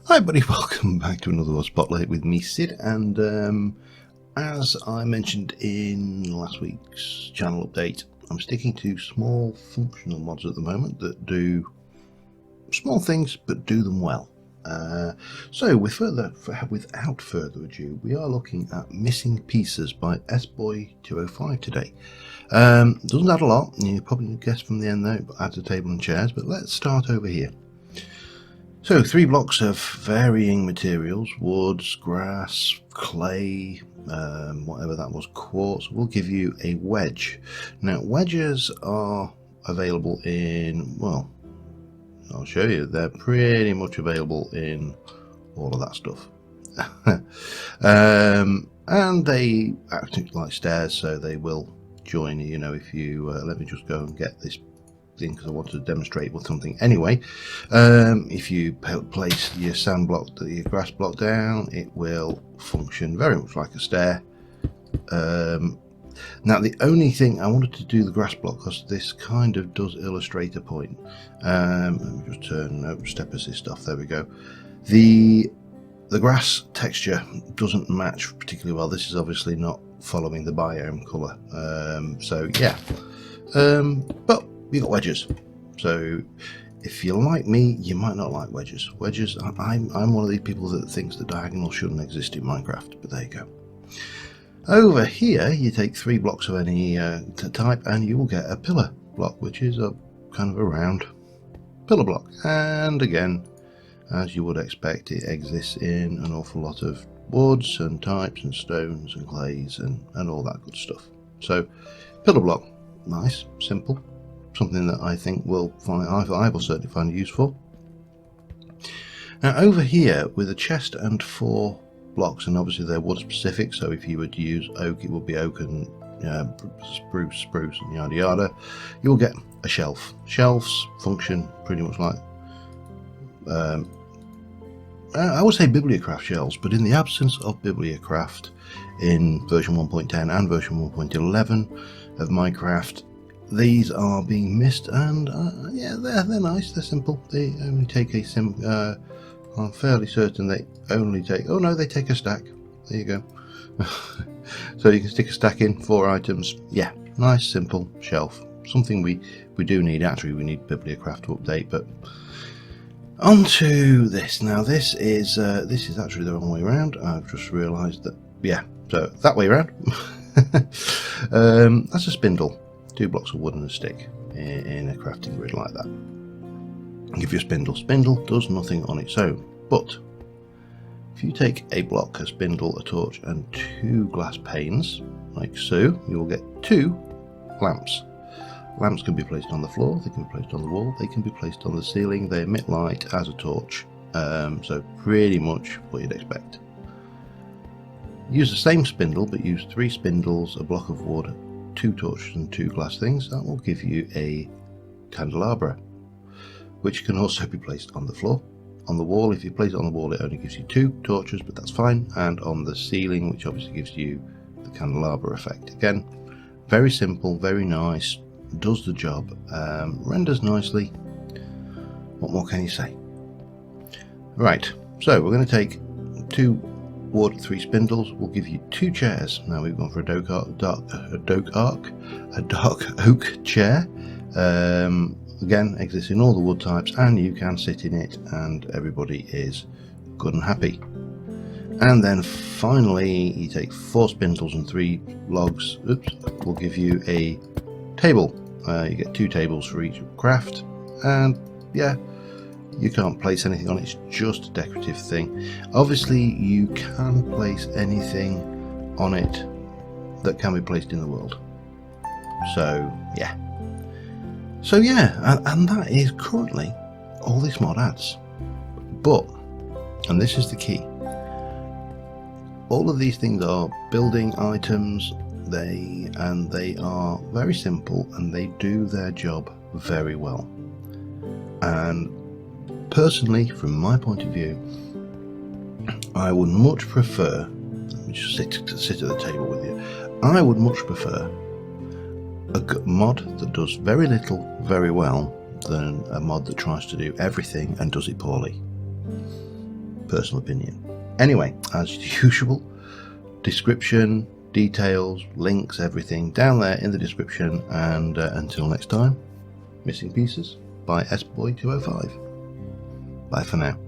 Hi everybody, welcome back to another Spotlight with me, Sid, and as I mentioned in last week's channel update, I'm sticking to small functional mods at the moment that do small things but do them well. So without further ado, we are looking at Missing Pieces by SBoy205 today. Doesn't add a lot, you probably guessed from the end though, but adds a table and chairs, but let's start over here. So 3 blocks of varying materials: woods, grass, clay, whatever that was, quartz, will give you a wedge. Now wedges are available in, well, I'll show you, they're pretty much available in all of that stuff. And they act like stairs, so they will join you, if you, let me just go and get this thing because I wanted to demonstrate with something anyway. If you place your sand block, your grass block down, it will function very much like a stair. Now the only thing I wanted to do the grass block, because this kind of does illustrate a point. Let me just turn step assist off. There we go. The grass texture doesn't match particularly well. This is obviously not following the biome colour. So yeah, but we got wedges. So if you're like me, you might not like wedges. Wedges, I'm one of these people that thinks the diagonal shouldn't exist in Minecraft, but there you go. Over here, you take 3 blocks of any type, and you will get a pillar block, which is a kind of a round pillar block. And again, as you would expect, it exists in an awful lot of woods and types and stones and clays and all that good stuff. So pillar block, nice, simple. Something that I think I will certainly find useful. Now over here with a chest and 4 blocks, and obviously they're wood specific, so if you were to use oak, it would be oak and spruce and yada yada. You'll get a shelf. Shelves function pretty much like I would say Bibliocraft shelves, but in the absence of Bibliocraft in version 1.10 and version 1.11 of Minecraft, these are being missed, and yeah, they're nice, they're simple. They only take a I'm fairly certain they only take, oh no, they take a stack. There you go. So you can stick a stack in, 4 items. Yeah, nice simple shelf. Something we do need. Actually, we need Bibliocraft to update. But onto this. Now this is actually the wrong way around. I've just realised that. Yeah, so that way around. That's a spindle. 2 blocks of wood and a stick in a crafting grid like that. Give you a spindle. Spindle does nothing on its own, but if you take a block, a spindle, a torch, and 2 glass panes, like so, you will get 2 lamps. Lamps can be placed on the floor, they can be placed on the wall, they can be placed on the ceiling. They emit light as a torch, so pretty much what you'd expect. Use the same spindle, but use 3 spindles, a block of wood, 2 torches and 2 glass things. That will give you a candelabra, which can also be placed on the floor. On the wall, if you place it on the wall, it only gives you 2 torches, but that's fine. And on the ceiling, which obviously gives you the candelabra effect. Again, very simple, very nice, does the job, renders nicely. What more can you say? Right, so we're going to take 2 wood, 3 spindles, will give you 2 chairs. Now we've gone for a dark oak chair. Again, exists in all the wood types, and you can sit in it and everybody is good and happy. And then finally you take 4 spindles and 3 logs. Will give you a table. You get 2 tables for each craft, and yeah, you can't place anything on it, it's just a decorative thing. Obviously you can place anything on it that can be placed in the world. So yeah, and that is currently all this mod adds. But, and this is the key, all of these things are building items. They are very simple and they do their job very well. And personally, from my point of view, I would much prefer, let me just sit at the table with you, I would much prefer a mod that does very little very well than a mod that tries to do everything and does it poorly. personal opinion. Anyway, as usual, description, details, links, everything down there in the description, and until next time, Missing Pieces by SBoy205. Bye for now.